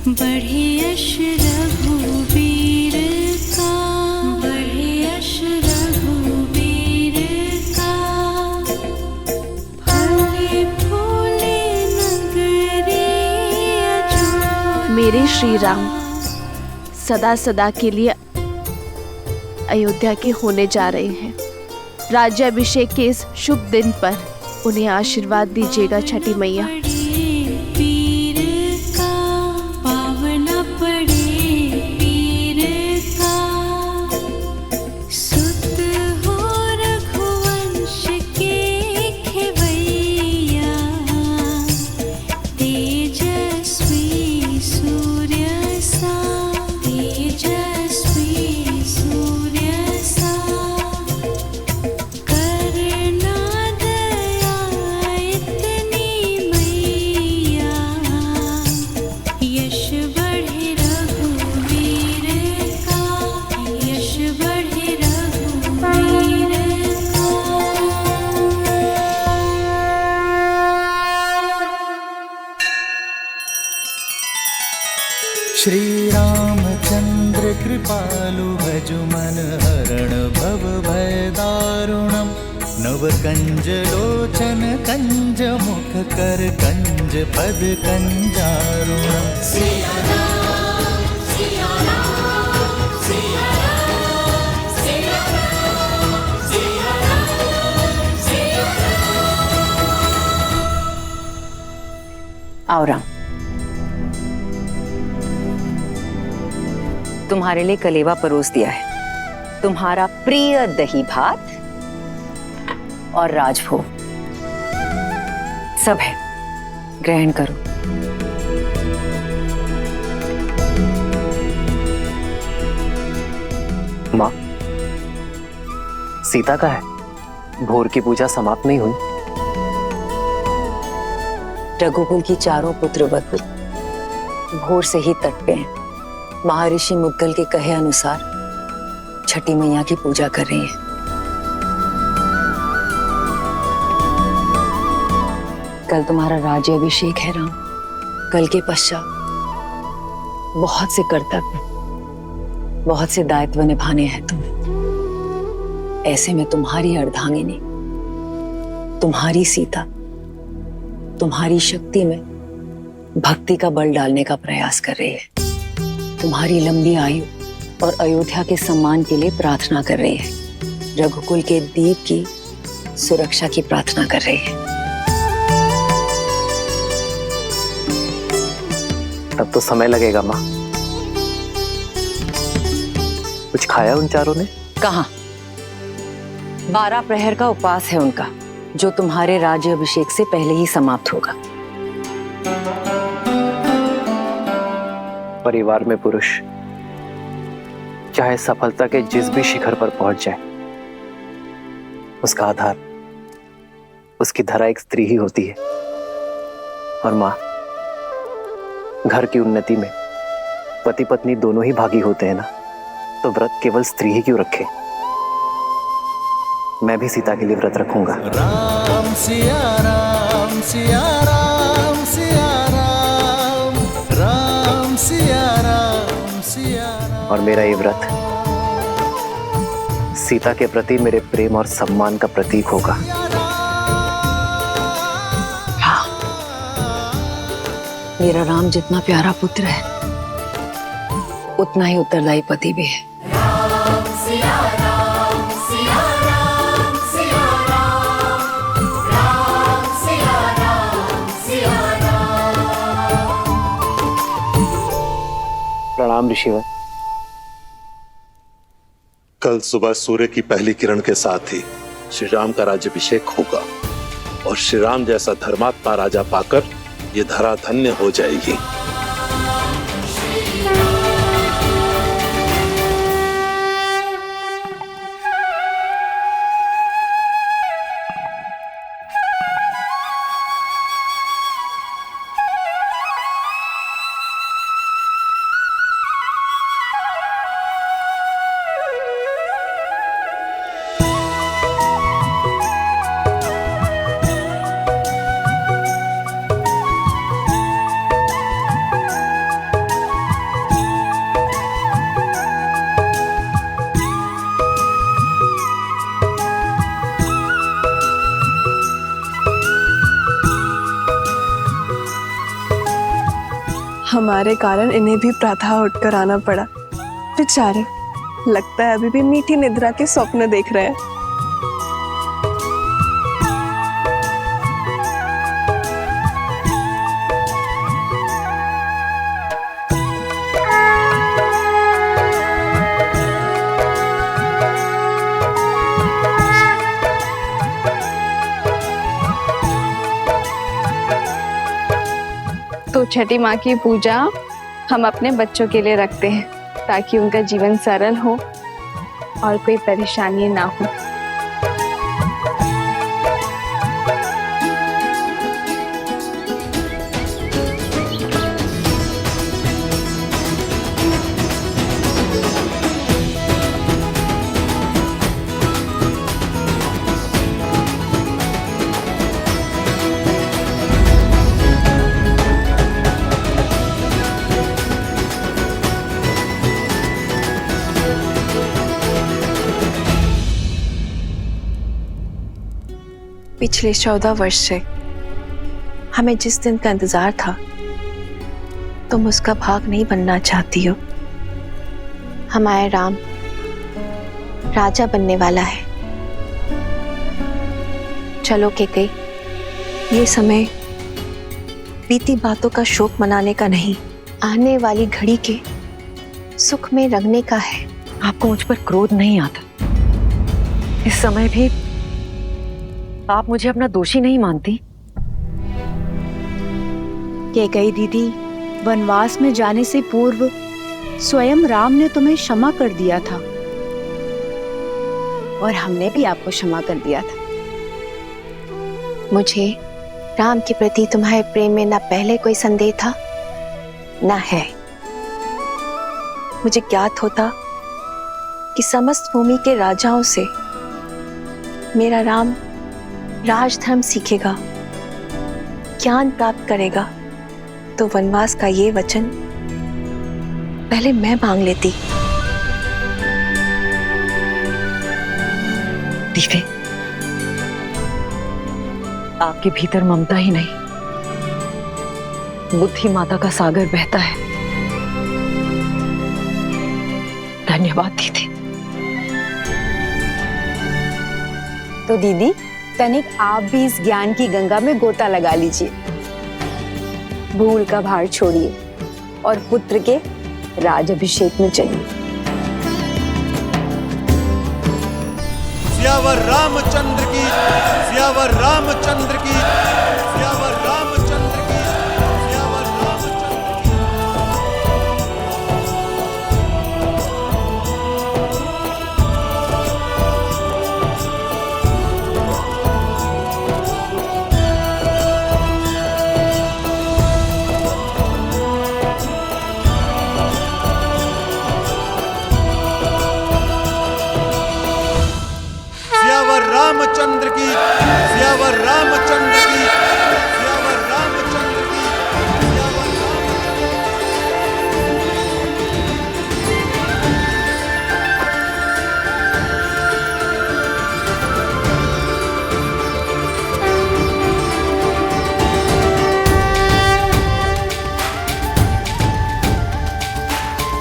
बढ़े यश रघुवीर का, बढ़े यश रघुवीर का। फले फूले नगरी अजोध्या। मेरे श्री राम सदा सदा के लिए अयोध्या के होने जा रहे हैं। राज्याभिषेक के इस शुभ दिन पर उन्हें आशीर्वाद दीजिएगा छठी मैया। श्री रामचंद्र कृपालु भजु मन हरण भव भय दारुणम। नव कंज लोचन कंज मुख कर कंज पद कंजारुणम। सिया राम, सिया राम, सिया राम, सिया राम, सिया राम, सिया राम। आओ राम, तुम्हारे लिए कलेवा परोस दिया है। तुम्हारा प्रिय दही भात और राजभोग सब है, ग्रहण करो। माँ, सीता का है? भोर की पूजा समाप्त नहीं हुई? रघुकुल की चारों पुत्र वधु भोर से ही तट पे हैं। महर्षि मुद्गल के कहे अनुसार छठी मैया की पूजा कर रही हैं। कल तुम्हारा राज्याभिषेक है राम। कल के पश्चात बहुत से कर्तव्य, बहुत से दायित्व निभाने हैं तुम्हें। ऐसे में तुम्हारी अर्धांगिनी, तुम्हारी सीता, तुम्हारी शक्ति में भक्ति का बल डालने का प्रयास कर रही है। तुम्हारी लंबी आयु और अयोध्या के सम्मान के लिए प्रार्थना कर रही है। रघुकुल के दीप की सुरक्षा की प्रार्थना कर रही है। तब तो समय लगेगा माँ। कुछ खाया उन चारों ने? कहाँ? 12 प्रहर का उपवास है उनका, जो तुम्हारे राज्याभिषेक से पहले ही समाप्त होगा। परिवार में पुरुष चाहे सफलता के जिस भी शिखर पर पहुंच जाए, उसका आधार, उसकी धरा एक स्त्री ही होती है। और माँ, घर की उन्नति में पति पत्नी दोनों ही भागी होते हैं ना, तो व्रत केवल स्त्री ही क्यों रखे? मैं भी सीता के लिए व्रत रखूंगा। राम सिया राम, सिया राम, सिया राम, राम सिया राम, सिया राम। और मेरा ये व्रत सीता के प्रति मेरे प्रेम और सम्मान का प्रतीक होगा। हाँ, मेरा राम जितना प्यारा पुत्र है, उतना ही उत्तरदायी पति भी है। राम सिया राम, सिया राम, सिया राम, राम सिया राम, सिया राम। प्रणाम ऋषिवर। कल सुबह सूर्य की पहली किरण के साथ ही श्री राम का राज्याभिषेक होगा और श्री राम जैसा धर्मात्मा राजा पाकर ये धरा धन्य हो जाएगी। हमारे कारण इन्हें भी प्रातः उठकर आना पड़ा। बेचारे, लगता है अभी भी मीठी निद्रा के स्वप्न देख रहे हैं। तो छठी माँ की पूजा हम अपने बच्चों के लिए रखते हैं ताकि उनका जीवन सरल हो और कोई परेशानी ना हो। पिछले 14 वर्ष से हमें जिस दिन का इंतजार था, तुम उसका भाग नहीं बनना चाहती हो। हमारा राम राजा बनने वाला है। चलो कैकेयी, ये समय बीती बातों का शोक मनाने का नहीं, आने वाली घड़ी के सुख में रंगने का है। आपको मुझ पर क्रोध नहीं आता? इस समय भी आप मुझे अपना दोषी नहीं मानती? कैकेयी दीदी, वनवास में जाने से पूर्व स्वयं राम ने तुम्हें क्षमा कर दिया था और हमने भी आपको क्षमा कर दिया था। मुझे राम के प्रति तुम्हारे प्रेम में न पहले कोई संदेह था न है। मुझे ज्ञात होता कि समस्त भूमि के राजाओं से मेरा राम राजधर्म सीखेगा, ज्ञान प्राप्त करेगा, तो वनवास का ये वचन पहले मैं मांग लेती। दीदी, आपके भीतर ममता ही नहीं, बुद्धि माता का सागर बहता है। धन्यवाद दीदी। तो दीदी, तनिक आप भी इस ज्ञान की गंगा में गोता लगा लीजिए। भूल का भार छोड़िए और पुत्र के राजाभिषेक में चलिए। सियावर रामचंद्र की, सियावर रामचंद्र की, सियावर रामचंद्र की, सियावर रामचंद्र की। सियावर रामचंद्र की, सियावर रामचंद्र की, सियावर रामचंद्र की, सियावर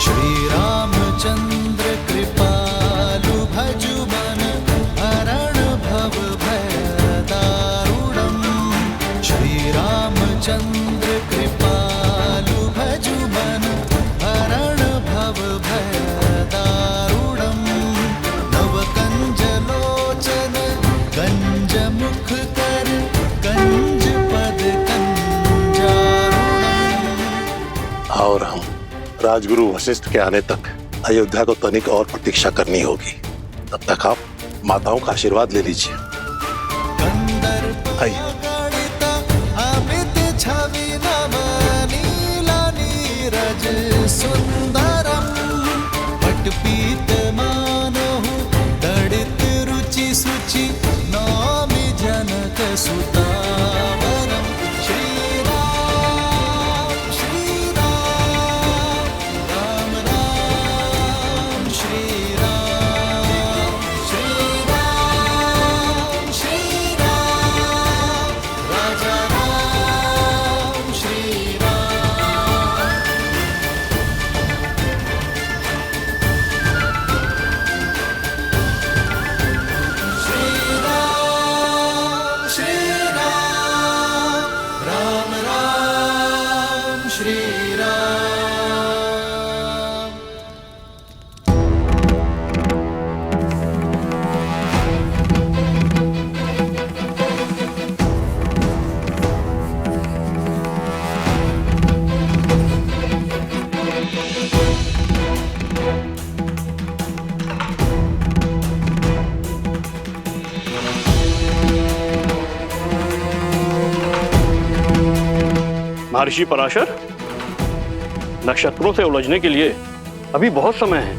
श्री रामचंद्र कृपालु भजु मन हरण भव भय दारुणम्। श्री रामचंद्र कृपालु भजु मन हरण भव भय दारुणम्। नव कंज लोचन कंज मुख कर कंज पद कंजारुणम्। और हम राजगुरु वशिष्ठ के आने तक अयोध्या को तनिक और प्रतीक्षा करनी होगी। तब तक आप माताओं का आशीर्वाद ले लीजिए। आइए। रुचि नौमि जनक सुतावरम्। श्री राम श्री राम, राम राम श्री राम, श्री राम श्री राम, राजा राम श्री राम। महर्षि पराशर, नक्षत्रों से उलझने के लिए अभी बहुत समय है।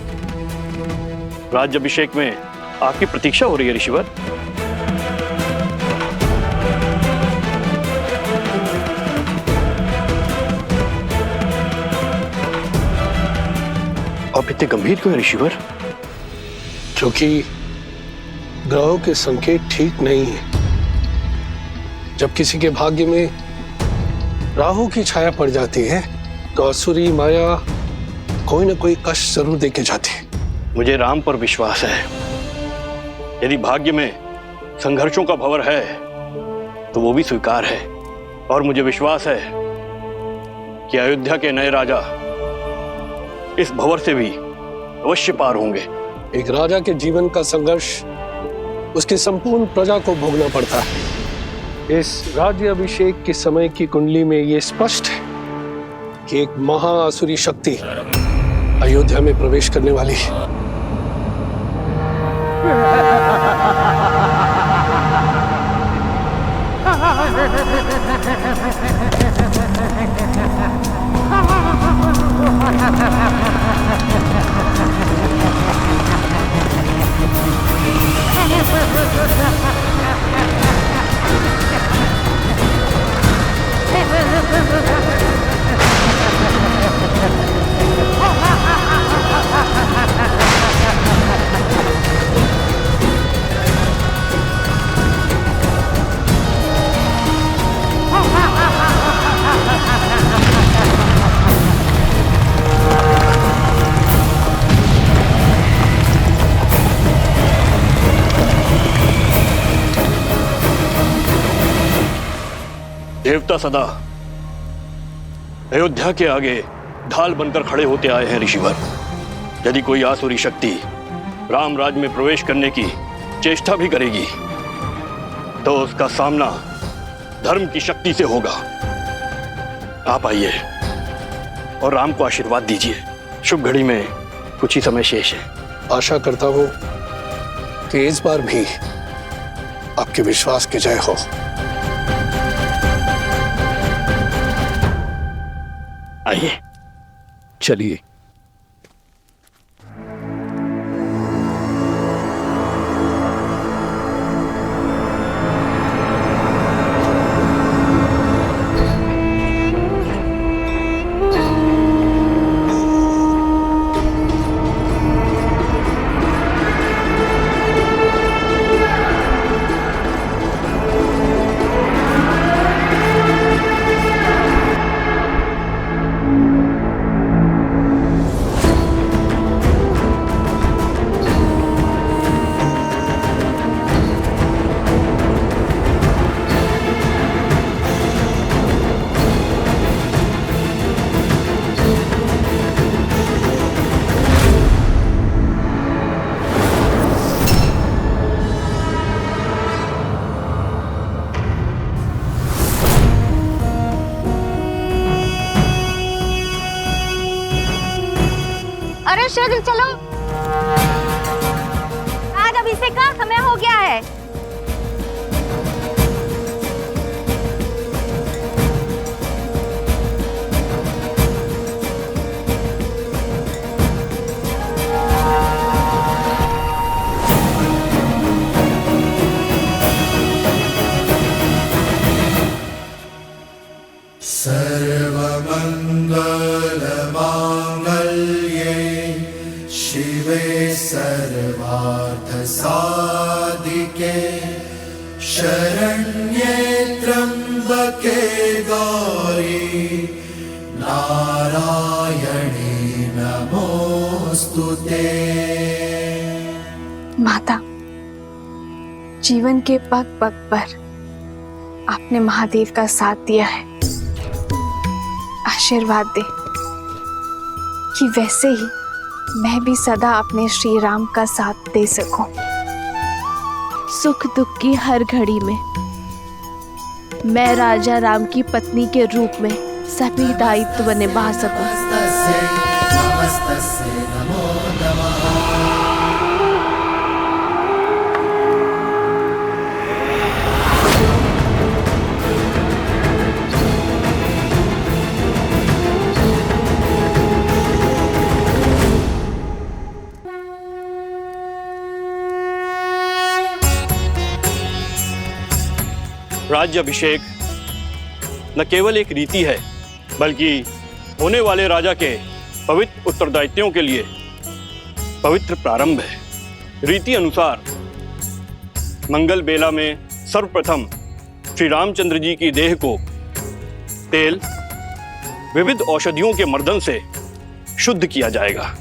राज्याभिषेक में आपकी प्रतीक्षा हो रही है ऋषिवर। आप इतने गंभीर क्यों हैं ऋषिवर? क्योंकि ग्रहों के संकेत ठीक नहीं है। जब किसी के भाग्य में राहु की छाया पड़ जाती है तो आसुरी माया कोई ना कोई कष्ट जरूर देके जाती है। मुझे राम पर विश्वास है। यदि भाग्य में संघर्षों का भंवर है तो वो भी स्वीकार है, और मुझे विश्वास है कि अयोध्या के नए राजा इस भंवर से भी अवश्य पार होंगे। एक राजा के जीवन का संघर्ष उसकी संपूर्ण प्रजा को भोगना पड़ता है। इस राज्याभिषेक के समय की कुंडली में यह स्पष्ट है कि एक महाआसुरी शक्ति अयोध्या में प्रवेश करने वाली है। देवता सदा अयोध्या के आगे ढाल बनकर खड़े होते आए हैं ऋषिवर। यदि कोई आसुरी शक्ति राम राज्य में प्रवेश करने की चेष्टा भी करेगी तो उसका सामना धर्म की शक्ति से होगा। आप आइए और राम को आशीर्वाद दीजिए। शुभ घड़ी में कुछ ही समय शेष है। आशा करता हूं कि इस बार भी आपके विश्वास की जय हो। आइए, चलिए। अरे शीघ्र चलो, आज अभिषेक का समय हो गया है। सर्वमंगलमांगल्ये शिवे सर्वार्थसाधिके शरण्ये त्र्यंबके गौरी नारायणी नमोस्तुते। माता, जीवन के पग पग पर आपने महादेव का साथ दिया है। आशीर्वाद दे कि वैसे ही मैं भी सदा अपने श्री राम का साथ दे सकूं। सुख दुख की हर घड़ी में मैं राजा राम की पत्नी के रूप में सभी दायित्व निभा सकूं। नमो नमः। राज्याभिषेक न केवल एक रीति है, बल्कि होने वाले राजा के पवित्र उत्तरदायित्वों के लिए पवित्र प्रारंभ है। रीति अनुसार मंगल बेला में सर्वप्रथम श्री रामचंद्र जी की देह को तेल, विविध औषधियों के मर्दन से शुद्ध किया जाएगा।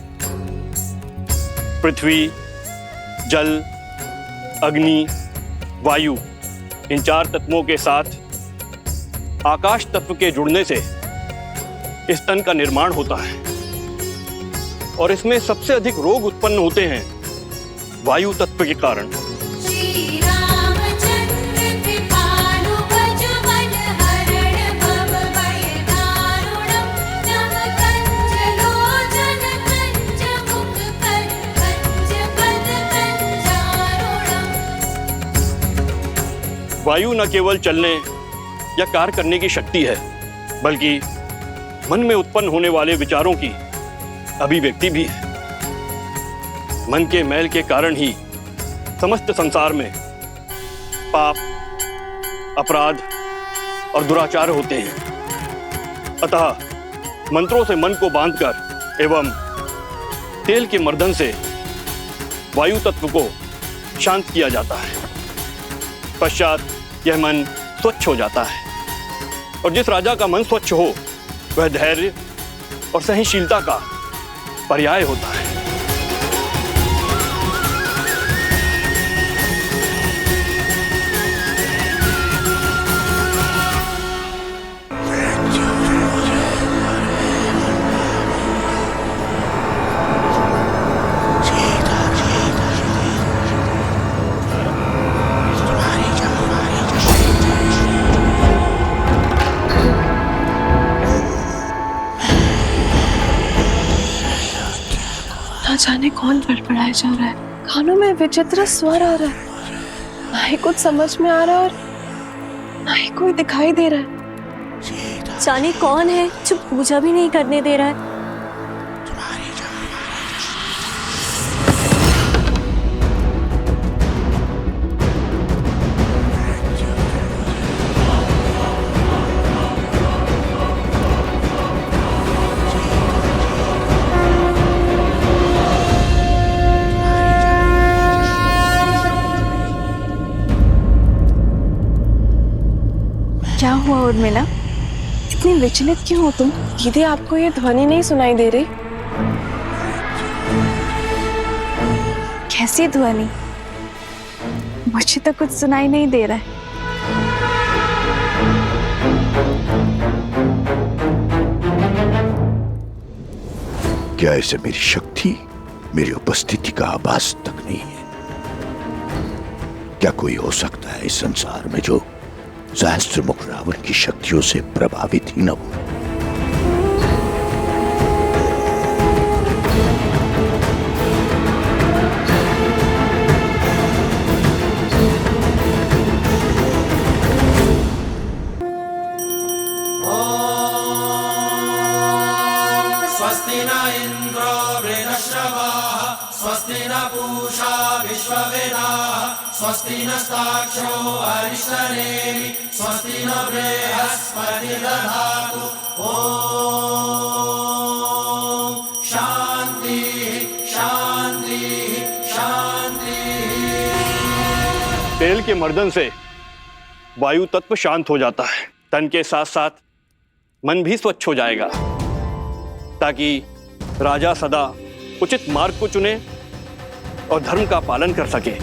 पृथ्वी, जल, अग्नि, वायु, इन 4 तत्वों के साथ आकाश तत्व के जुड़ने से इस तन का निर्माण होता है और इसमें सबसे अधिक रोग उत्पन्न होते हैं वायु तत्व के कारण। वायु न केवल चलने या कार्य करने की शक्ति है, बल्कि मन में उत्पन्न होने वाले विचारों की अभिव्यक्ति भी है। मन के मैल के कारण ही समस्त संसार में पाप, अपराध और दुराचार होते हैं। अतः मंत्रों से मन को बांधकर एवं तेल के मर्दन से वायु तत्व को शांत किया जाता है। पश्चात यह मन स्वच्छ हो जाता है और जिस राजा का मन स्वच्छ हो वह धैर्य और सहनशीलता का पर्याय होता है। ना जाने कौन बड़बड़ाया जा रहा है, कानों में विचित्र स्वर आ रहा है, ना ही कुछ समझ में आ रहा है और ना ही कोई दिखाई दे रहा है। जाने कौन है जो पूजा भी नहीं करने दे रहा है। क्या हुआ उर्मिला, इतनी विचलित क्यों हो तुम? दीदी आपको ये ध्वनि नहीं सुनाई दे रही? कैसी ध्वनि? मुझे तो कुछ सुनाई नहीं दे रहा है। क्या ऐसे मेरी शक्ति, मेरी उपस्थिति का आभास तक नहीं है? क्या कोई हो सकता है इस संसार में जो सहस्त्रमुख रावण की शक्तियों से प्रभावित ही न हो? स्वस्ति न इंद्रो वृद्धश्रवाः स्वस्ति न पूषा विश्ववेदाः स्वस्ति नस्ताक्षो अरिष्टनेमि स्वस्ति न बृहस्पति दधातु। ओम शांति शांति शांति। तेल के मर्दन से वायु तत्व शांत हो जाता है। तन के साथ साथ मन भी स्वच्छ हो जाएगा, ताकि राजा सदा उचित मार्ग को चुने और धर्म का पालन कर सके।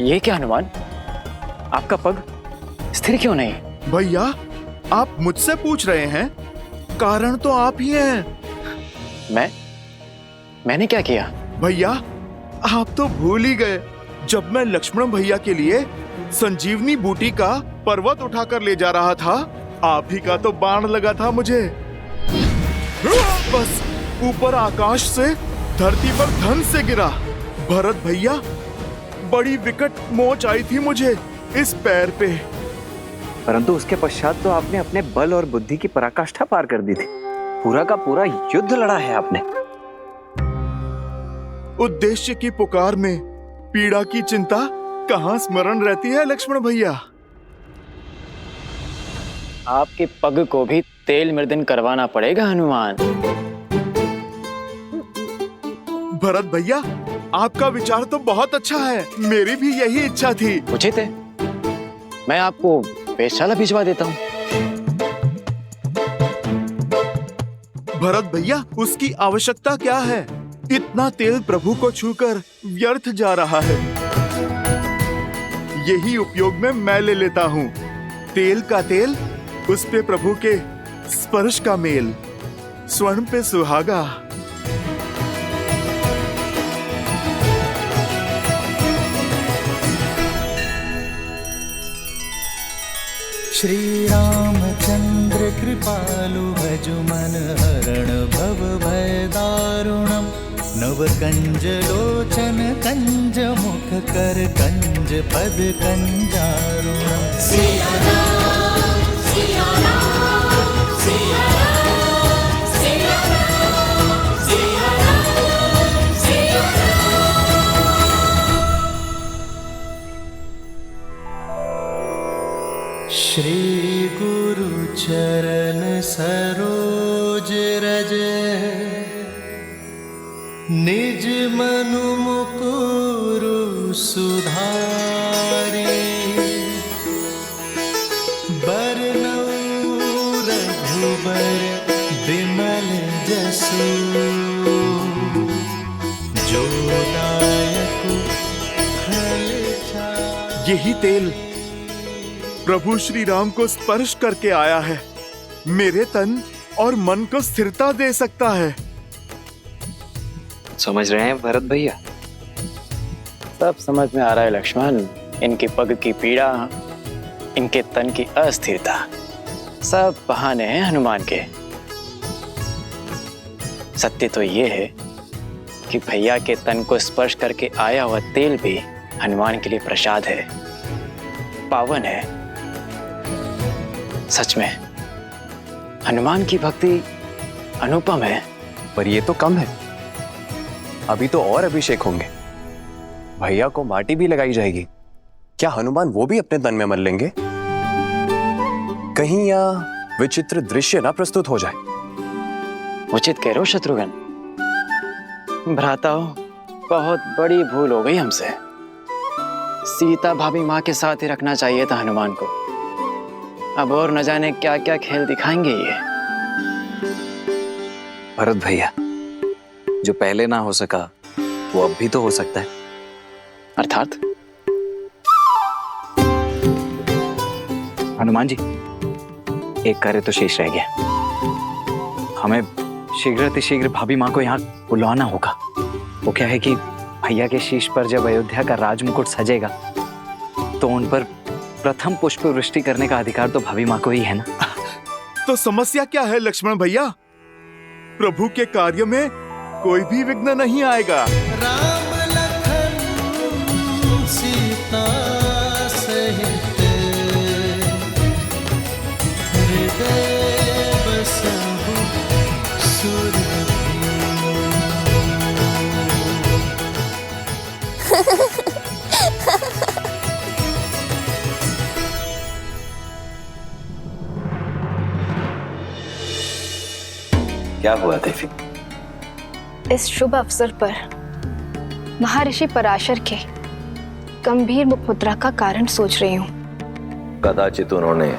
ये क्या हनुमान, आपका पग स्थिर क्यों नहीं? भैया, आप मुझसे पूछ रहे हैं? कारण तो आप ही हैं। मैंने क्या किया? भैया, आप तो भूल ही गए, जब मैं लक्ष्मण भैया के लिए संजीवनी बूटी का पर्वत उठाकर ले जा रहा था, आप ही का तो बाण लगा था मुझे। बस ऊपर आकाश से धरती पर धन से गिरा। भरत भैया, बड़ी विकट मोच आई थी मुझे इस पैर पे। परंतु उसके पश्चात तो आपने अपने बल और बुद्धि की पराकाष्ठा पार कर दी थी। पूरा का पूरा युद्ध लड़ा है आपने। उद्देश्य की पुकार में पीड़ा की चिंता कहाँ स्मरण रहती है लक्ष्मण भैया। आपके पग को भी तेल मर्दन करवाना पड़ेगा हनुमान। भरत भैया, आपका विचार तो बहुत अच्छा है, मेरी भी यही इच्छा थी। उचित है, मैं आपको वेधशाला भिजवा देता हूँ। भरत भैया, उसकी आवश्यकता क्या है? इतना तेल प्रभु को छूकर व्यर्थ जा रहा है। यही उपयोग में मैं ले लेता हूँ। तेल का तेल, उस पे प्रभु के स्पर्श का मेल, स्वर्ण पे सुहागा। श्री रामचंद्र कृपालु भजु मन हरण भव भय दारुणम। नव कंज लोचन कंज मुख कर कंज पद कंजारुणम। सिया राम, सिया राम, सिया राम, सिया राम, सिया राम, सिया राम। श्री गुरु चरण सरोज रज निज मनु मुकुरु सुधारी। बरनउँ रघुबर बिमल जसु जो दायक फल चारि। यही तेल प्रभु श्री राम को स्पर्श करके आया है, मेरे तन और मन को स्थिरता दे सकता है। समझ रहे हैं भरत भैया? सब समझ में आ रहा है लक्ष्मण। इनके पग की पीड़ा, इनके तन की अस्थिरता, सब बहाने हैं हनुमान के। सत्य तो ये है कि भैया के तन को स्पर्श करके आया हुआ तेल भी हनुमान के लिए प्रसाद है, पावन है। सच में हनुमान की भक्ति अनुपम है। पर ये तो कम है, अभी तो और अभिषेक होंगे। भैया को माटी भी लगाई जाएगी। क्या हनुमान वो भी अपने तन में मल लेंगे? कहीं यह विचित्र दृश्य ना प्रस्तुत हो जाए। उचित कह रहे हो शत्रुघ्न। भ्राताओ, बहुत बड़ी भूल हो गई हमसे। सीता भाभी माँ के साथ ही रखना चाहिए था हनुमान को। अब और न जाने क्या क्या खेल दिखाएंगे ये। भरत भैया, जो पहले ना हो सका वो अब भी तो हो सकता है। अर्थात? हनुमान जी, एक कार्य तो शेष रह गया। हमें शीघ्र भाभी माँ को यहाँ बुलवाना होगा। वो क्या है कि भैया के शीश पर जब अयोध्या का राजमुकुट सजेगा तो उन पर प्रथम पुष्प वृष्टि करने का अधिकार तो भाभी माँ को ही है ना। तो समस्या क्या है लक्ष्मण भैया? प्रभु के कार्य में कोई भी विघ्न नहीं आएगा। राम लखन सीता सहित हृदय बसहु सुरभि। क्या हुआ देवी? इस शुभ अवसर पर महर्षि पराशर के गंभीर मुखमुद्रा का कारण सोच रही हूँ। कदाचित उन्होंने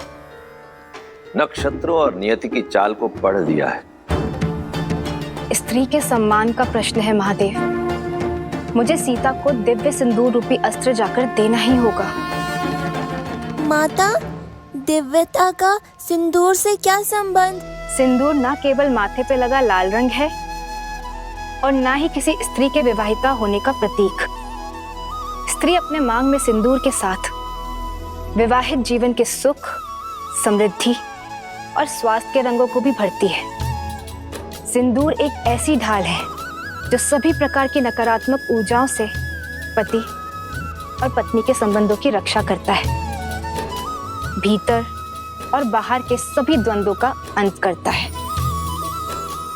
नक्षत्रों और नियति की चाल को पढ़ लिया है। स्त्री के सम्मान का प्रश्न है महादेव। मुझे सीता को दिव्य सिंदूर रूपी अस्त्र जाकर देना ही होगा। माता, दिव्यता का सिंदूर से क्या संबंध? सिंदूर न केवल माथे पे लगा लाल रंग है, और ना ही किसी स्त्री के विवाहिता होने का प्रतीक। स्त्री अपने मांग में सिंदूर के साथ विवाहित जीवन के सुख, समृद्धि और स्वास्थ्य के रंगों को भी भरती है। सिंदूर एक ऐसी ढाल है जो सभी प्रकार की नकारात्मक ऊर्जाओं से पति और पत्नी के संबंधों की रक्षा करता है, भीतर और बाहर के सभी द्वंद्वों का अंत करता है।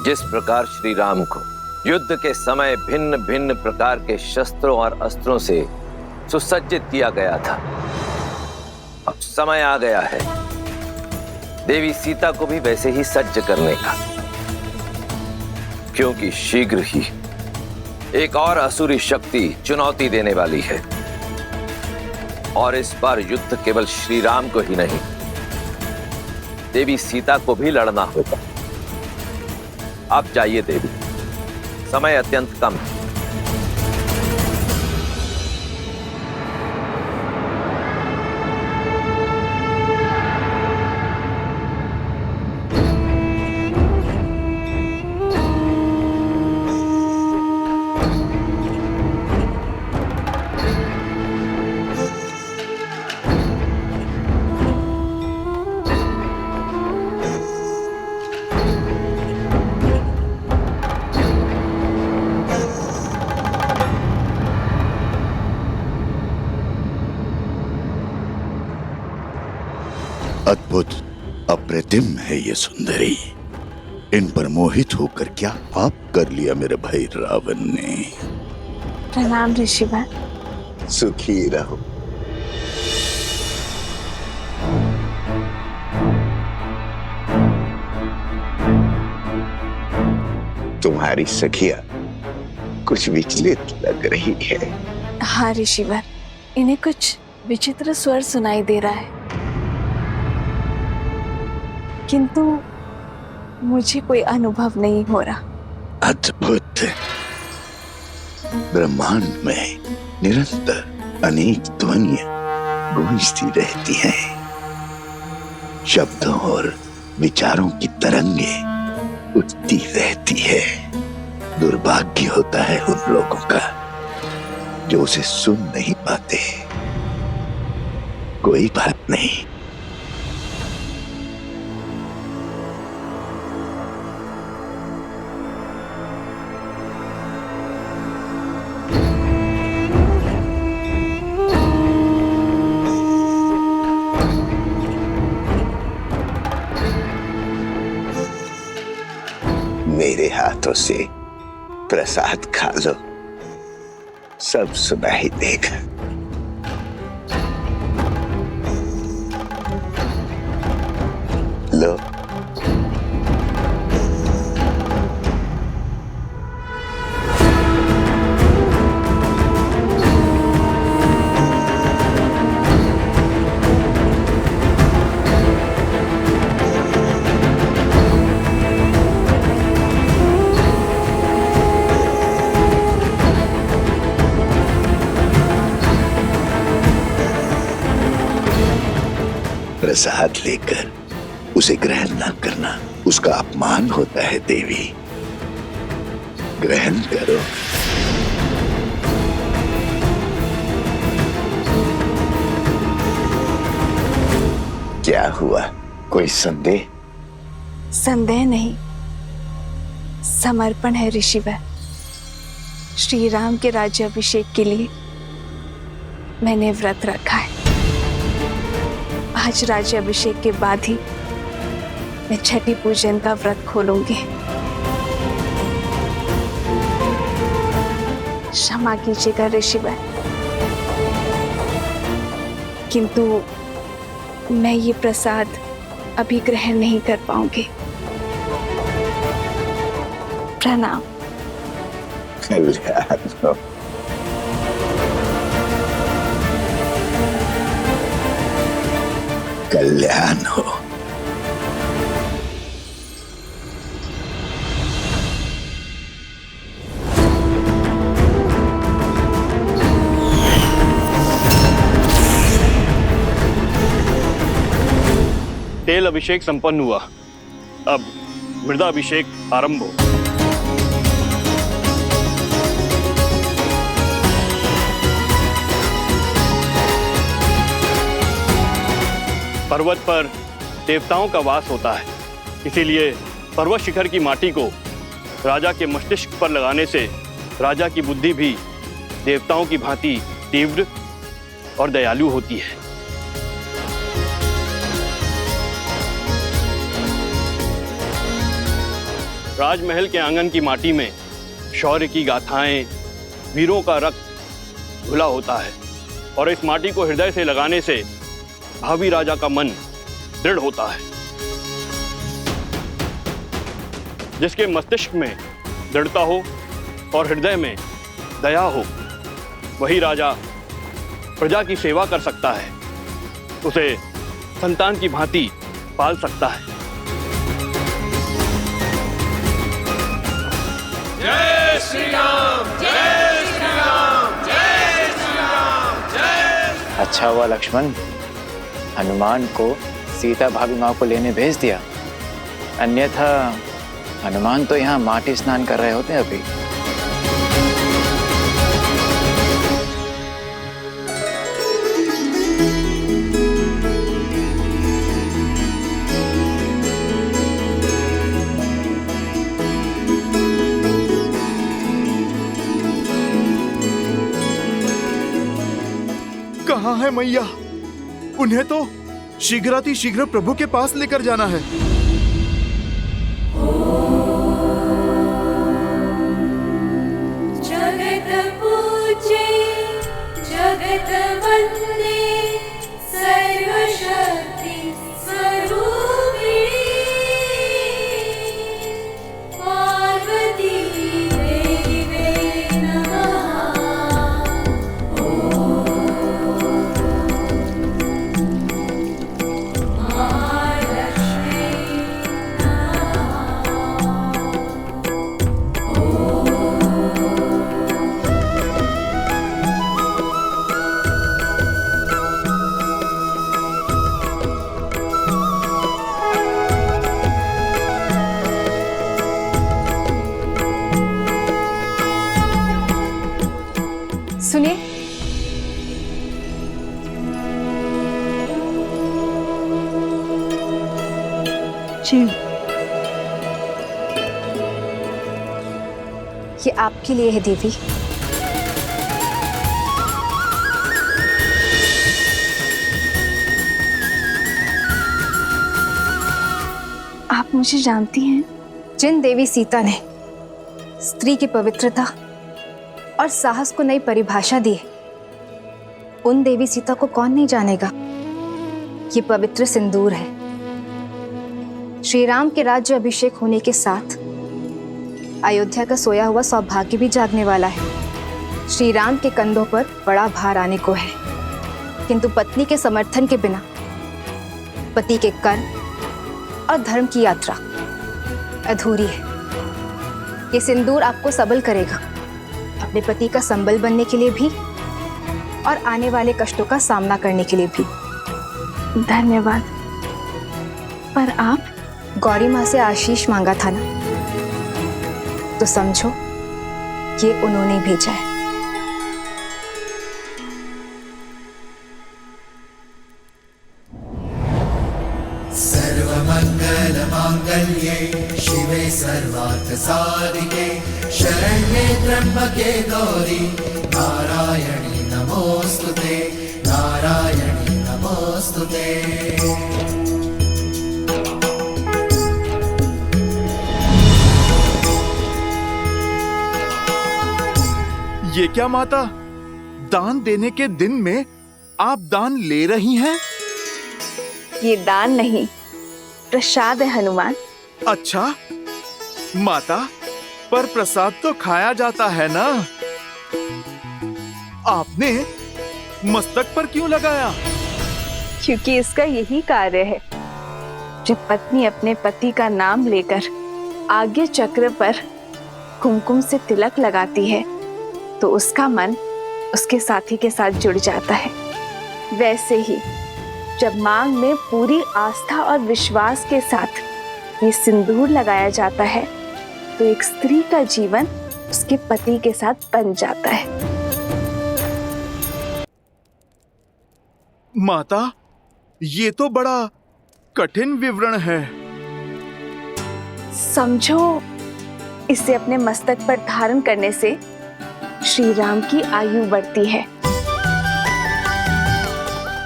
जिस प्रकार श्री राम को युद्ध के समय भिन्न भिन्न प्रकार के शस्त्रों और अस्त्रों से सुसज्जित किया गया था, अब समय आ गया है देवी सीता को भी वैसे ही सज्ज करने का, क्योंकि शीघ्र ही एक और असुरी शक्ति चुनौती देने वाली है। और इस बार युद्ध केवल श्री राम को ही नहीं, देवी सीता को भी लड़ना होगा। आप जाइए देवी, समय अत्यंत कम है। अद्भुत, अप्रतिम है ये सुंदरी। इन पर मोहित होकर क्या पाप कर लिया मेरे भाई रावण ने। प्रणाम ऋषिवर। सुखी रहो। तुम्हारी सखिया कुछ विचलित लग रही है। हाँ ऋषिवर, इन्हें कुछ विचित्र स्वर सुनाई दे रहा है, किंतु मुझे कोई अनुभव नहीं हो रहा। अद्भुत। ब्रह्मांड में निरंतर अनेक ध्वनियां गूंजती रहती हैं। शब्दों और विचारों की तरंगे उठती रहती है। दुर्भाग्य होता है उन लोगों का जो उसे सुन नहीं पाते। कोई बात नहीं, मेरे हाथों से प्रसाद खा लो, सब सुनाई देगा। लो। प्रसाद लेकर उसे ग्रहण न करना उसका अपमान होता है देवी। ग्रहण करो। क्या हुआ, कोई संदेह? संदेह नहीं, समर्पण है ऋषिवर। श्री राम के राज्याभिषेक के लिए मैंने व्रत रखा है। आज राज्याभिषेक के बाद ही मैं छठी पूजन का व्रत खोलूंगी। क्षमा कीजिएगा ऋषिवर, किंतु मैं ये प्रसाद अभी ग्रहण नहीं कर पाऊंगी। प्रणाम। कल्याण हो। कल्याण हो। तेल अभिषेक संपन्न हुआ, अब मृदा अभिषेक आरंभ हो। पर्वत पर देवताओं का वास होता है, इसीलिए पर्वत शिखर की माटी को राजा के मस्तिष्क पर लगाने से राजा की बुद्धि भी देवताओं की भांति तीव्र और दयालु होती है। राजमहल के आंगन की माटी में शौर्य की गाथाएं, वीरों का रक्त घुला होता है और इस माटी को हृदय से लगाने से भावी राजा का मन दृढ़ होता है। जिसके मस्तिष्क में दृढ़ता हो और हृदय में दया हो, वही राजा प्रजा की सेवा कर सकता है, उसे संतान की भांति पाल सकता है। जय श्री राम, जय श्री राम, जय श्री राम, जय। अच्छा हुआ लक्ष्मण, हनुमान को सीता भाभी माँ को लेने भेज दिया, अन्यथा हनुमान तो यहाँ माटी स्नान कर रहे होते अभी। कहाँ है मैया? उन्हें तो शीघ्र प्रभु के पास लेकर जाना है। जगत पूजे, जगत वंदे, सर्वशक्ति स्वरूपिणी पार्वती देवी नमः। सुनिए, जी, ये आपके लिए है देवी। आप मुझे जानती हैं? जिन देवी सीता ने स्त्री की पवित्रता और साहस को नई परिभाषा दी, उन देवी सीता को कौन नहीं जानेगा। ये पवित्र सिंदूर है। श्री राम के राज्य अभिषेक होने के साथ अयोध्या का सोया हुआ सौभाग्य भी जागने वाला है। श्री राम के कंधों पर बड़ा भार आने को है, किंतु पत्नी के समर्थन के बिना पति के कर्म और धर्म की यात्रा अधूरी है। ये सिंदूर आपको सबल करेगा, अपने पति का संबल बनने के लिए भी और आने वाले कष्टों का सामना करने के लिए भी। धन्यवाद। पर आप गौरी माँ से आशीष मांगा था ना, तो समझो ये उन्होंने भेजा है। सर्वमंगल मांगल्ये शिवे सर्वार्थ साधिके शरण्ये त्र्यंबके गौरी नारायणी नमोस्तुते, नारायणी नमोस्तुते। ये क्या माता, दान देने के दिन में आप दान ले रही हैं? ये दान नहीं, प्रसाद है हनुमान। अच्छा माता, पर प्रसाद तो खाया जाता है ना, आपने मस्तक पर क्यों लगाया? क्योंकि इसका यही कार्य है। जब पत्नी अपने पति का नाम लेकर आगे चक्र पर कुमकुम से तिलक लगाती है, तो उसका मन उसके साथी के साथ जुड़ जाता है। वैसे ही जब मांग में पूरी आस्था और विश्वास के साथ ये सिंदूर लगाया जाता है, तो एक स्त्री का जीवन उसके पति के साथ बन जाता है। माता, ये तो बड़ा कठिन विवरण है। समझो, इसे अपने मस्तक पर धारण करने से श्री राम की आयु बढ़ती है,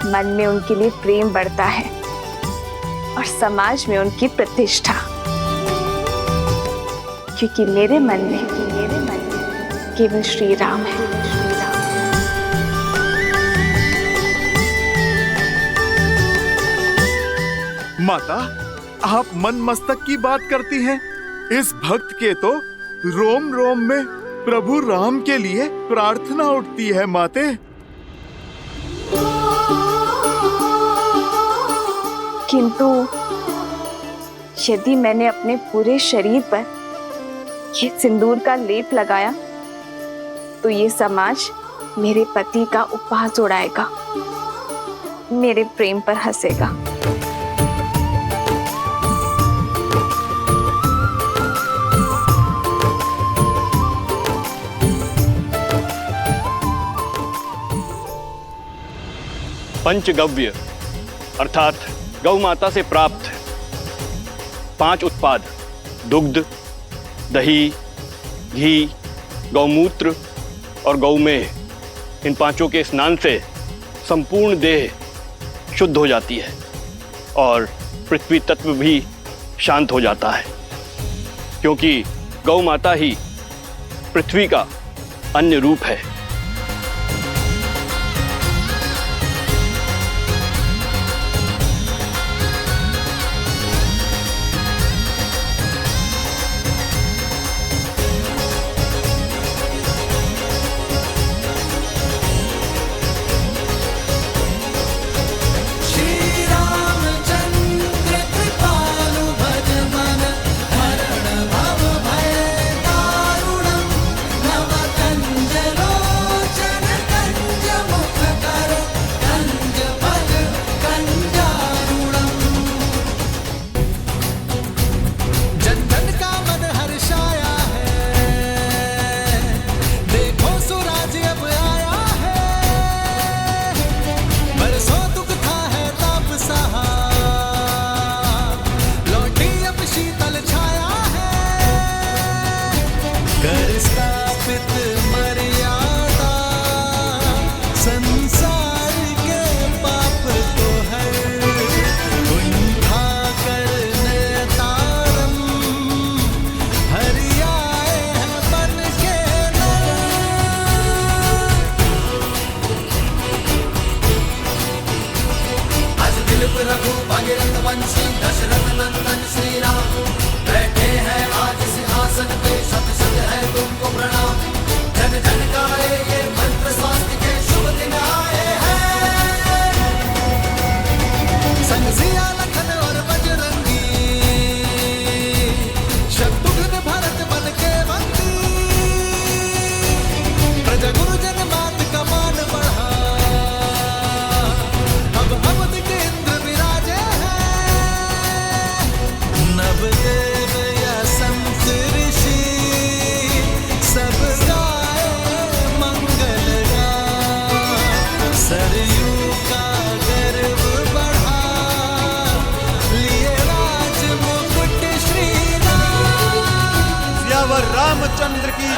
मन में उनके लिए प्रेम बढ़ता है और समाज में उनकी प्रतिष्ठा, क्योंकि मेरे मन में केवल श्री राम है। माता, आप मन मस्तक की बात करती हैं। इस भक्त के तो रोम रोम में प्रभु राम के लिए प्रार्थना उठती है माते। किंतु यदि मैंने अपने पूरे शरीर पर ये सिंदूर का लेप लगाया तो ये समाज मेरे पति का उपहास उड़ाएगा, मेरे प्रेम पर हंसेगा। पंचगव्य अर्थात गौ माता से प्राप्त 5 उत्पाद दुग्ध, दही, घी, गौमूत्र और गौमेह, इन पांचों के स्नान से संपूर्ण देह शुद्ध हो जाती है और पृथ्वी तत्व भी शांत हो जाता है, क्योंकि गौ माता ही पृथ्वी का अन्य रूप है। रामचंद्र की,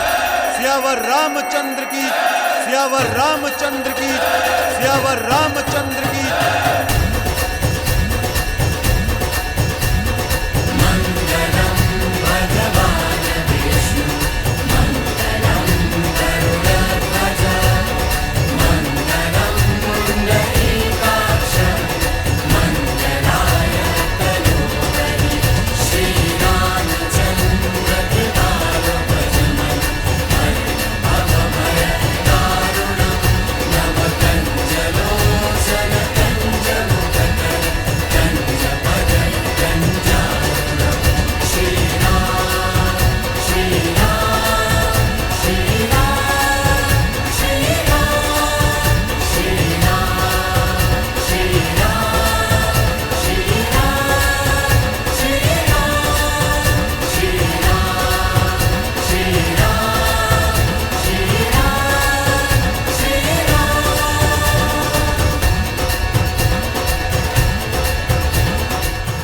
सियावर रामचंद्र की, सियावर रामचंद्र की, सियावर रामचंद्र की।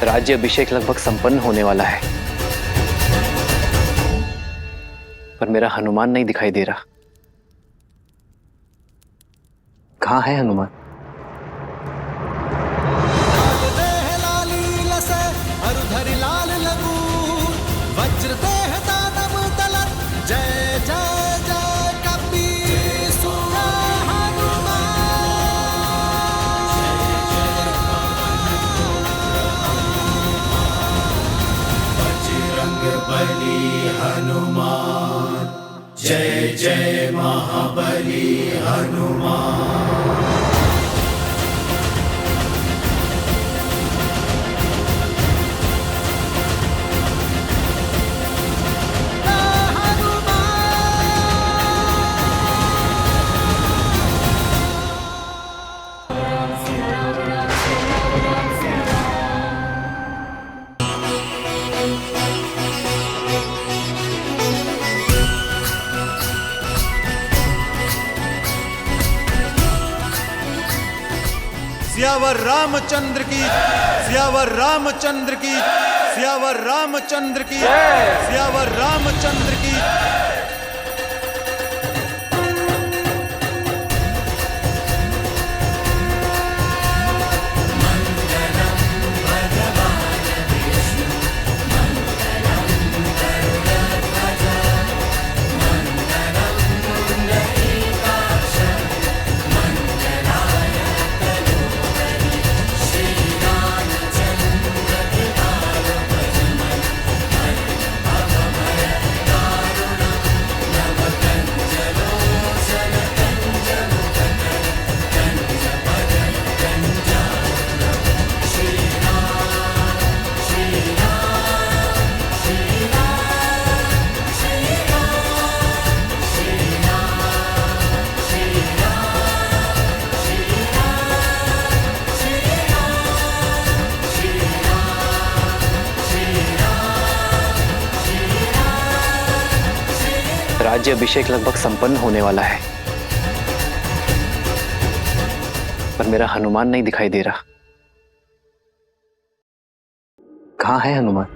राज्य अभिषेक लगभग संपन्न होने वाला है, पर मेरा हनुमान नहीं दिखाई दे रहा। कहाँ है हनुमान? बली हनुमान, जय जय महाबली हनुमान। सियावर रामचंद्र की, सियावर रामचंद्र की, सियावर रामचंद्र की, सियावर रामचंद्र की। राज्य अभिषेक लगभग संपन्न होने वाला है, पर मेरा हनुमान नहीं दिखाई दे रहा। कहाँ है हनुमान?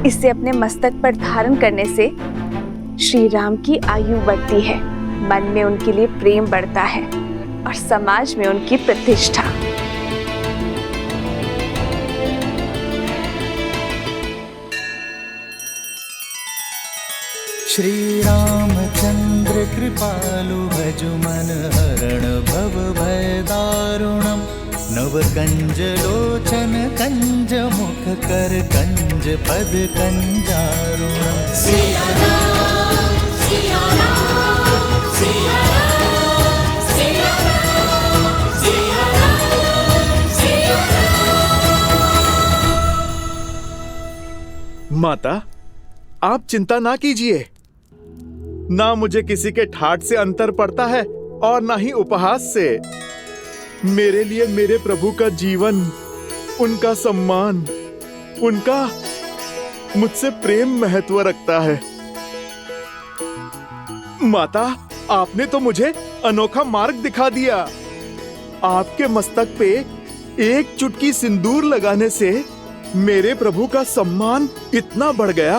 इसे अपने मस्तक पर धारण करने से श्री राम की आयु बढ़ती है, मन में उनके लिए प्रेम बढ़ता है और समाज में उनकी प्रतिष्ठा। श्री रामचंद्र कृपालु भजु मन हरण भव भय दारुणम। नव कंज लोचन कंज मुख कर कंज पद कंजारुणम। सिया राम, सिया राम, सिया राम, सिया राम, सिया राम। माता, आप चिंता ना कीजिए। ना मुझे किसी के ठाठ से अंतर पड़ता है और ना ही उपहास से। मेरे लिए मेरे प्रभु का जीवन, उनका सम्मान, उनका मुझसे प्रेम महत्व रखता है। माता, आपने तो मुझे अनोखा मार्ग दिखा दिया। आपके मस्तक पे एक चुटकी सिंदूर लगाने से मेरे प्रभु का सम्मान इतना बढ़ गया।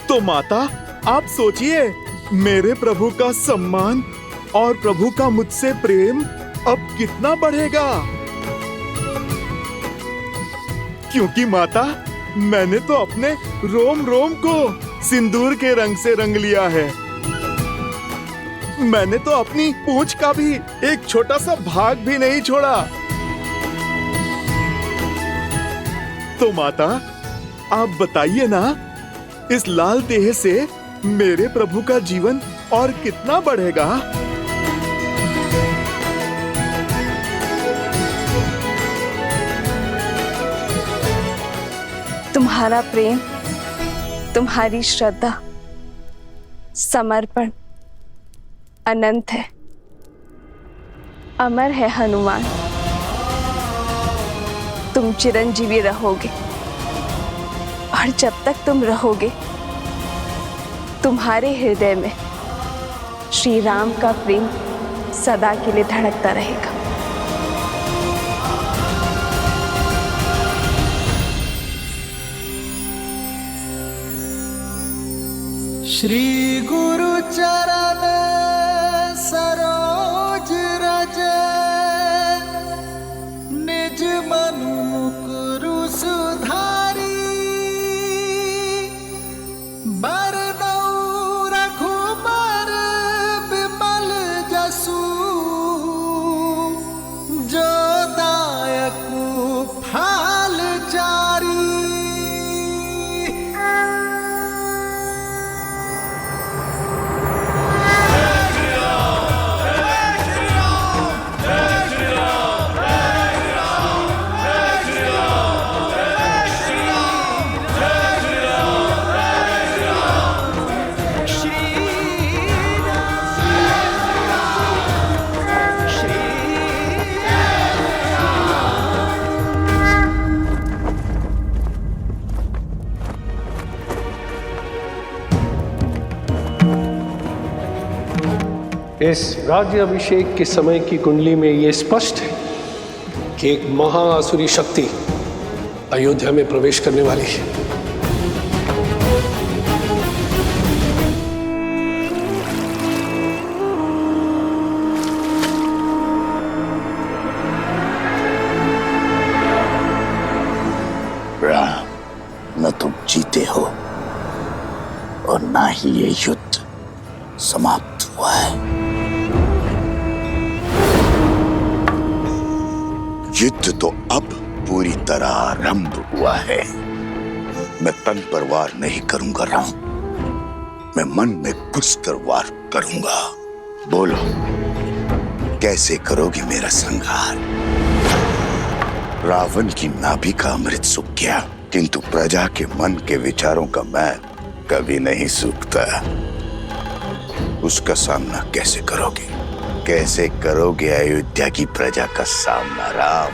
तो माता, आप सोचिए, मेरे प्रभु का सम्मान और प्रभु का मुझसे प्रेम अब कितना बढ़ेगा। क्योंकि माता, मैंने तो अपने रोम रोम को सिंदूर के रंग से रंग लिया है। मैंने तो अपनी पूंछ का भी एक छोटा सा भाग भी नहीं छोड़ा। तो माता, आप बताइए ना, इस लाल देह से मेरे प्रभु का जीवन और कितना बढ़ेगा। तुम्हारा प्रेम, तुम्हारी श्रद्धा, समर्पण अनंत है, अमर है हनुमान। तुम चिरंजीवी रहोगे और जब तक तुम रहोगे, तुम्हारे हृदय में श्री राम का प्रेम सदा के लिए धड़कता रहेगा। श्री गुरु चरण सरोज रज, निज मनु मुकुरु सुधारी। बरनउँ रघुबर बिमल जसु, जो दायकु फल चारी। इस राज्य अभिषेक के समय की कुंडली में यह स्पष्ट है कि एक महाआसुरी शक्ति अयोध्या में प्रवेश करने वाली है। राम, न तुम जीते हो और ना ही ये युद्ध समाप्त हुआ है। युद्ध तो अब पूरी तरह आरंभ हुआ है। मैं तन पर वार नहीं करूंगा राम, मैं मन में घुसकर वार करूंगा। बोलो, कैसे करोगे मेरा संहार? रावण की नाभि का अमृत सूख गया, किंतु प्रजा के मन के विचारों का मैल कभी नहीं सूखता। उसका सामना कैसे करोगे? कैसे करोगे अयोध्या की प्रजा का सामना राम?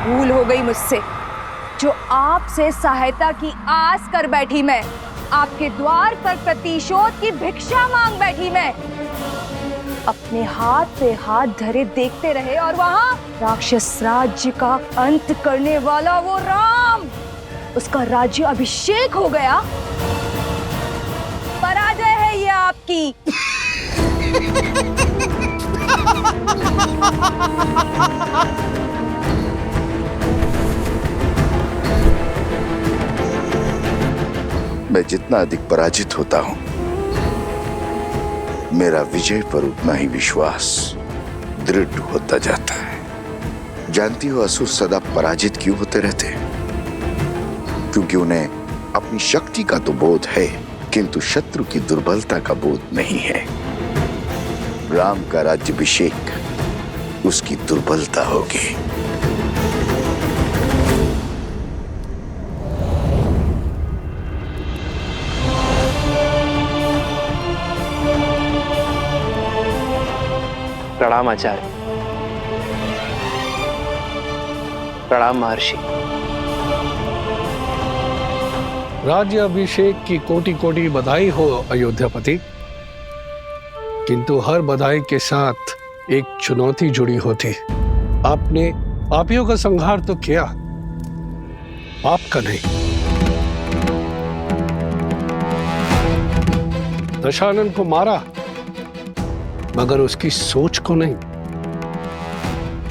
भूल हो गई मुझसे, जो आपसे सहायता की आस कर बैठी मैं, आपके द्वार पर प्रतिशोध की भिक्षा मांग बैठी मैं। अपने हाथ पे हाथ धरे देखते रहे और वहां राक्षस राज्य का अंत करने वाला वो राम, उसका राज्य अभिषेक हो गया। पराजय है ये आपकी। मैं जितना अधिक पराजित होता हूं, मेरा विजय पर उतना ही विश्वास दृढ़ होता जाता है। जानती हो असुर सदा पराजित क्यों होते रहते हैं? क्योंकि उन्हें अपनी शक्ति का तो बोध है, किंतु शत्रु की दुर्बलता का बोध नहीं है। राम का राज्याभिषेक उसकी दुर्बलता होगी। प्रणाम आचार्य। प्रणाम महर्षि। राज्याभिषेक की कोटि कोटि बधाई हो अयोध्यापति, किंतु हर बधाई के साथ एक चुनौती जुड़ी होती। आपने पापियों का संहार तो किया, पाप का नहीं। दशानन को मारा, मगर उसकी सोच को नहीं।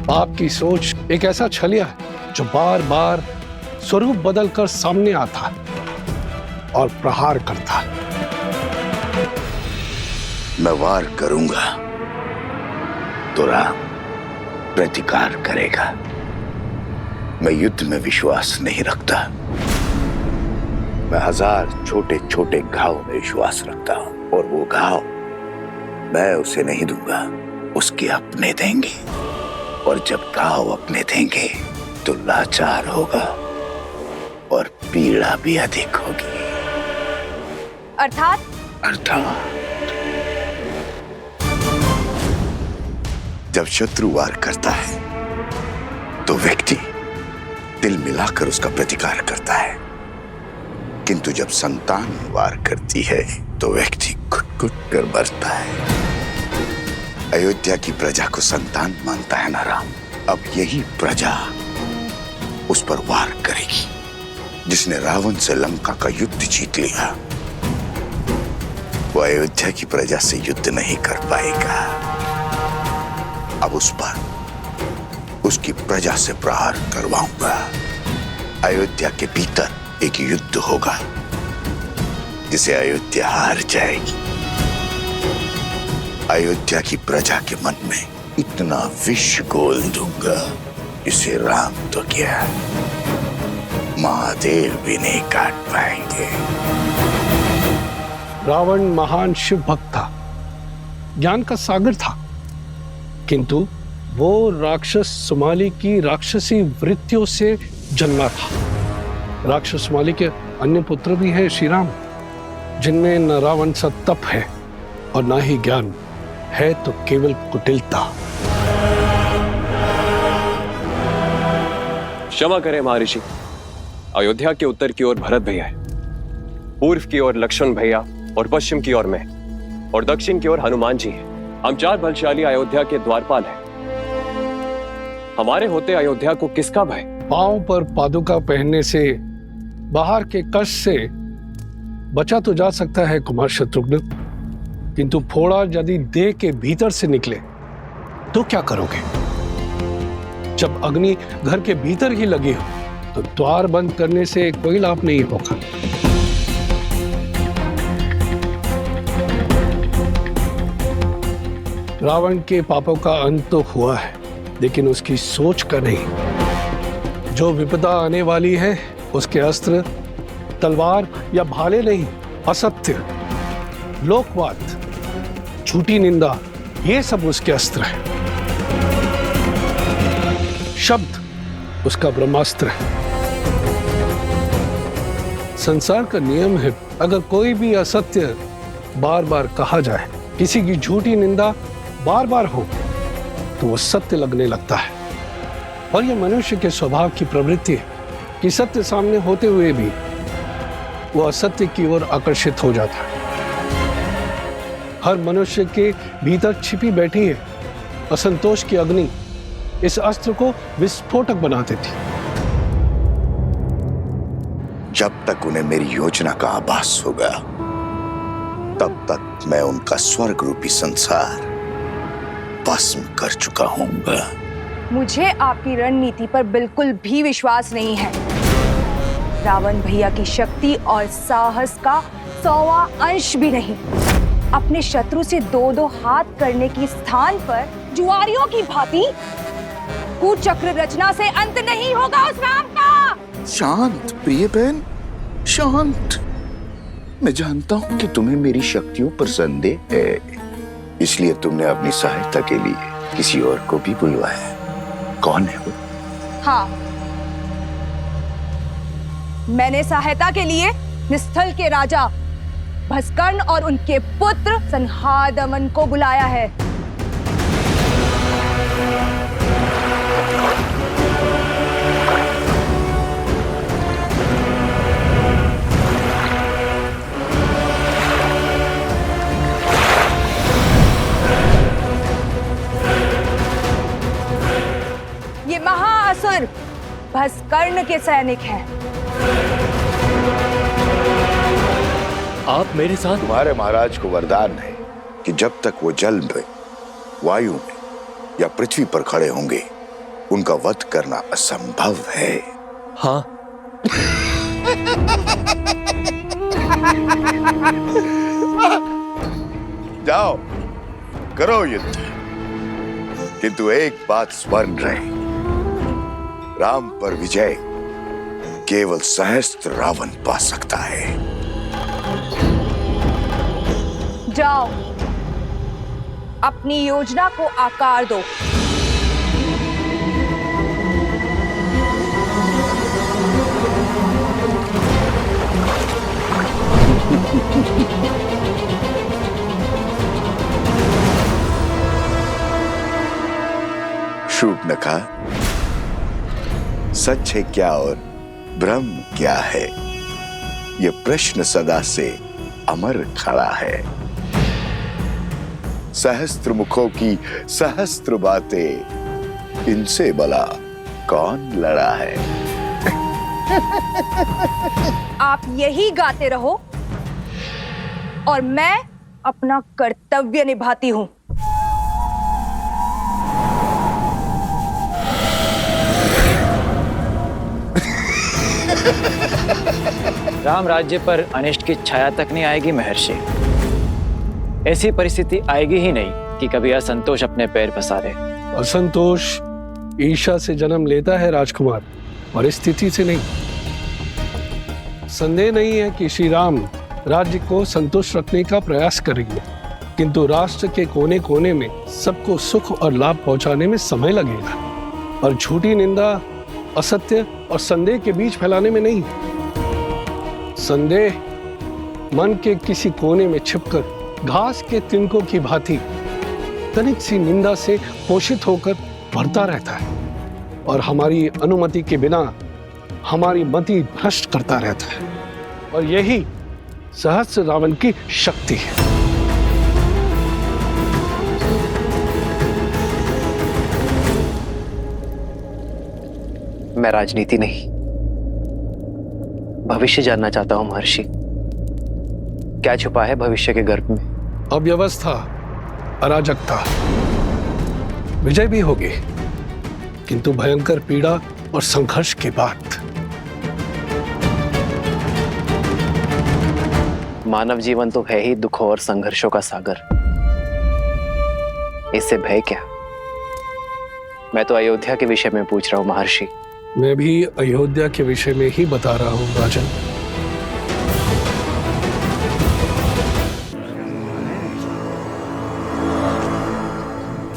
पाप की सोच एक ऐसा छलिया है जो बार बार स्वरूप बदलकर सामने आता और प्रहार करता। मैं वार करूंगा तो राम प्रतिकार करेगा। मैं युद्ध में विश्वास नहीं रखता। मैं 1000 छोटे छोटे घाव में विश्वास रखता हूं, और वो घाव मैं उसे नहीं दूंगा, उसके अपने देंगे। और जब घाव अपने देंगे तो लाचार होगा और पीड़ा भी अधिक होगी। अर्थात जब शत्रु वार करता है तो व्यक्ति दिल मिलाकर उसका प्रतिकार करता है, किंतु जब संतान वार करती है तो व्यक्ति घुट-घुट कर मरता है। अयोध्या की प्रजा को संतान मानता है ना राम। अब यही प्रजा उस पर वार करेगी। जिसने रावण से लंका का युद्ध जीत लिया, वो अयोध्या की प्रजा से युद्ध नहीं कर पाएगा। अब उस पर उसकी प्रजा से प्रहार करवाऊंगा। अयोध्या के भीतर एक युद्ध होगा जिसे अयोध्या हार जाएगी। अयोध्या की प्रजा के मन में इतना विष घोल दूंगा जिसे राम तो क्या, महादेव भी नहीं काट पाएंगे। रावण महान शिव भक्त था, ज्ञान का सागर था, किंतु वो राक्षस सुमाली की राक्षसी वृत्तियों से जन्मा था। राक्षस सुमाली के अन्य पुत्र भी हैं श्री राम, जिनमें न रावण सा तप है और न ही ज्ञान है, तो केवल कुटिलता। क्षमा करें महर्षि, अयोध्या के उत्तर की ओर भरत भैया है, पूर्व की ओर लक्ष्मण भैया और पश्चिम की ओर मैं, और दक्षिण की ओर हनुमान जी हैं। हम 4 बलशाली अयोध्या के द्वारपाल हैं। हमारे होते अयोध्या को किसका भय? पांव पर पादुका पहनने से, बाहर के कष्ट से बचा तो जा सकता है कुमार शत्रुघ्न, किंतु फोड़ा यदि देह के भीतर से निकले तो क्या करोगे? जब अग्नि घर के भीतर ही लगी हो तो द्वार बंद करने से कोई लाभ नहीं होगा। रावण के पापों का अंत तो हुआ है, लेकिन उसकी सोच का नहीं। जो विपदा आने वाली है उसके अस्त्र तलवार या भाले नहीं, असत्य, लोकवाद, झूठी निंदा, ये सब उसके अस्त्र है। शब्द उसका ब्रह्मास्त्र है। संसार का नियम है, अगर कोई भी असत्य बार बार कहा जाए, किसी की झूठी निंदा बार बार हो, तो वो सत्य लगने लगता है। और ये मनुष्य के स्वभाव की प्रवृत्ति है कि सत्य सामने होते हुए भी वो असत्य की ओर आकर्षित हो जाता है। हर मनुष्य के भीतर छिपी बैठी है असंतोष की अग्नि, इस अस्त्र को विस्फोटक बना देती। जब तक उन्हें मेरी योजना का आभास होगा, तब तक मैं उनका स्वर्ग रूपी संसार भस्म कर चुका हूंगा। मुझे आपकी रणनीति पर बिल्कुल भी विश्वास नहीं है। रावण भैया की शक्ति और साहस का 100वां अंश भी नहीं। अपने शत्रु से 2-2 हाथ करने की स्थान पर जुआरियों की भांति कुचक्र रचना से अंत नहीं होगा उस राम का। शांत प्रिय बहन, शांत। मैं जानता हूं कि तुम्हें मेरी शक्तियों पर संदेह है, इसलिए तुमने अपनी सहायता के लिए किसी और को भी बुलवाया। कौन है वो? हाँ, मैंने सहायता के लिए निस्थल के राजा भस्कर्ण और उनके पुत्र संहादमन को बुलाया है। ये महाअसुर भस्कर्ण के सैनिक हैं। आप मेरे साथ? तुम्हारे महाराज को वरदान है कि जब तक वो जल में, वायु में या पृथ्वी पर खड़े होंगे, उनका वध करना असंभव है। हाँ। जाओ, करो युद्ध, किंतु एक बात स्मरण रहे, राम पर विजय केवल सहस्त्र रावण पा सकता है। जाओ, अपनी योजना को आकार दो। शूर्पणखा, सच है क्या और भ्रम क्या है, यह प्रश्न सदा से अमर खड़ा है। सहस्त्र मुखों की सहस्त्र बातें, इनसे भला कौन लड़ा है? आप यही गाते रहो और मैं अपना कर्तव्य निभाती हूं। राम राज्य पर अनिष्ट की छाया तक नहीं आएगी महर्षि। ऐसी परिस्थिति आएगी ही नहीं कि कभी असंतोष अपने पैर पसारे। असंतोष ईर्ष्या से जन्म लेता है राजकुमार, और स्थिति से नहीं। संदेह नहीं है कि श्री राम राज्य को संतुष्ट रखने का प्रयास करेंगे, किंतु राष्ट्र के कोने कोने में सबको सुख और लाभ पहुंचाने में समय लगेगा, और झूठी निंदा, असत्य और संदेह के बीच फैलाने में नहीं। संदेह मन के किसी कोने में छिपकर घास के तिनकों की भांति तनिक सी निंदा से पोषित होकर बढ़ता रहता है, और हमारी अनुमति के बिना हमारी मति भ्रष्ट करता रहता है, और यही सहस्त्र रावण की शक्ति है। मैं राजनीति नहीं, भविष्य जानना चाहता हूं महर्षि। क्या छुपा है भविष्य के गर्भ में? अव्यवस्था, अराजकता, विजय भी होगी, किंतु भयंकर पीड़ा और संघर्ष के बाद। मानव जीवन तो है ही दुखों और संघर्षों का सागर, इससे भय क्या? मैं तो अयोध्या के विषय में पूछ रहा हूं महर्षि। मैं भी अयोध्या के विषय में ही बता रहा हूं राजन।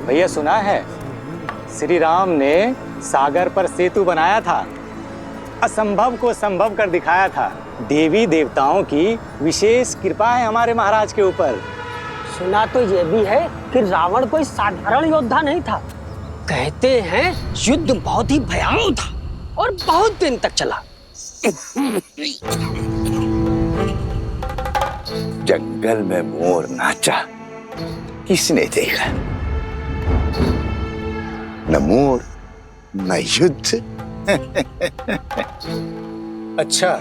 भैया सुना है, श्री राम ने सागर पर सेतु बनाया था, असंभव को संभव कर दिखाया था। देवी देवताओं की विशेष कृपा है हमारे महाराज के ऊपर। सुना तो यह भी है कि रावण कोई साधारण योद्धा नहीं था। कहते हैं युद्ध बहुत ही भयावह था और बहुत दिन तक चला। जंगल में मोर नाचा, किसने देखा? न मोर न युद्ध। अच्छा,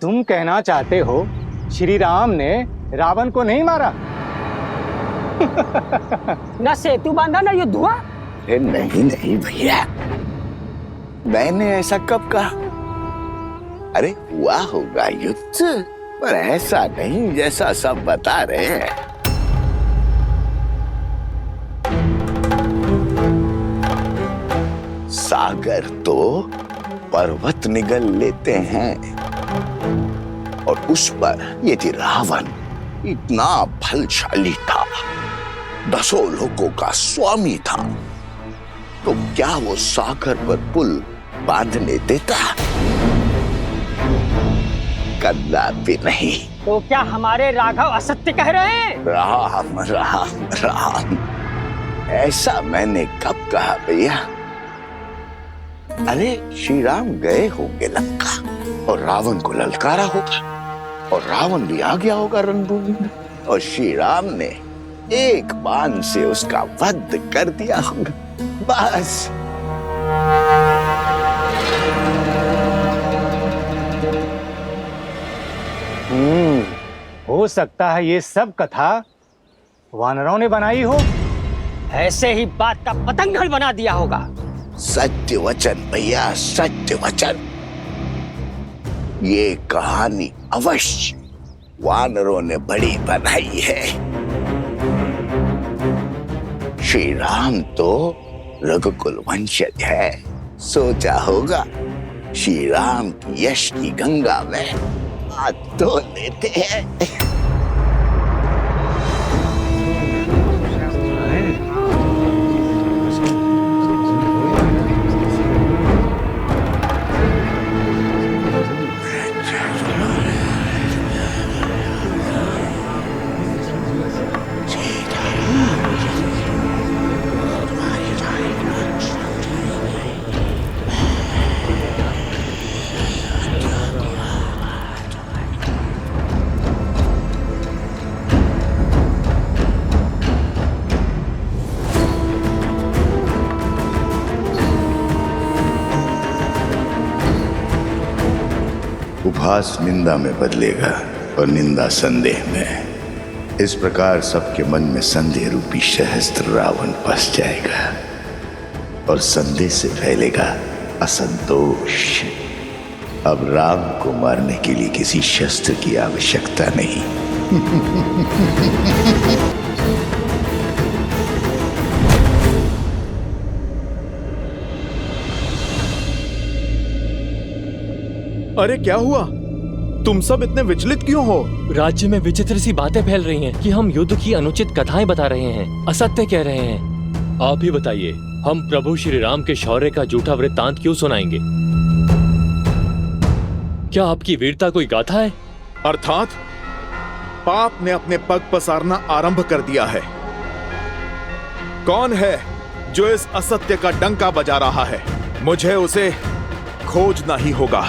तुम कहना चाहते हो श्री राम ने रावण को नहीं मारा? न सेतु बांधा न युद्ध हुआ। नहीं नहीं भैया, मैंने ऐसा कब कहा? अरे हुआ होगा युद्ध, पर ऐसा नहीं जैसा सब बता रहे हैं। सागर तो पर्वत निगल लेते हैं, और उस पर यदि रावण इतना बलशाली था, 10 लोगों का स्वामी था, तो क्या वो सागर पर पुल बांधने देता? कदापि नहीं। तो क्या हमारे राघव असत्य कह रहे हैं? राम राम राम, ऐसा मैंने कब कहा भैया? अरे श्री राम गए होंगे लंका और रावण को ललकारा होगा, और रावण भी आ गया होगा रणभूमि में, और श्री राम ने एक बाण से उसका वध कर दिया होगा, बस। हो सकता है ये सब कथा वानरों ने बनाई हो। ऐसे ही बात का पतंगड़ बना दिया होगा। सत्य वचन भैया, सत्य वचन। ये कहानी अवश्य वानरों ने बड़ी बनाई है। श्री राम तो रघुकुल वंशज है, सोचा होगा श्री राम की यश की गंगा में हाथ धो लेते हैं। उपहास निंदा में बदलेगा और निंदा संदेह में। इस प्रकार सबके मन में संदेह रूपी सहस्त्र रावण फंस जाएगा, और संदेह से फैलेगा असंतोष। अब राम को मारने के लिए किसी शस्त्र की आवश्यकता नहीं। अरे क्या हुआ? तुम सब इतने विचलित क्यों हो? राज्य में विचित्र सी बातें फैल रही हैं कि हम युद्ध की अनुचित कथाएं बता रहे हैं, असत्य कह रहे हैं। आप ही बताइए, हम प्रभु श्री राम के शौर्य का झूठा वृत्तांत क्यों सुनाएंगे? क्या आपकी वीरता कोई गाथा है? अर्थात पाप ने अपने पग पसारना आरंभ कर दिया है। कौन है जो इस असत्य का डंका बजा रहा है? मुझे उसे खोजना ही होगा।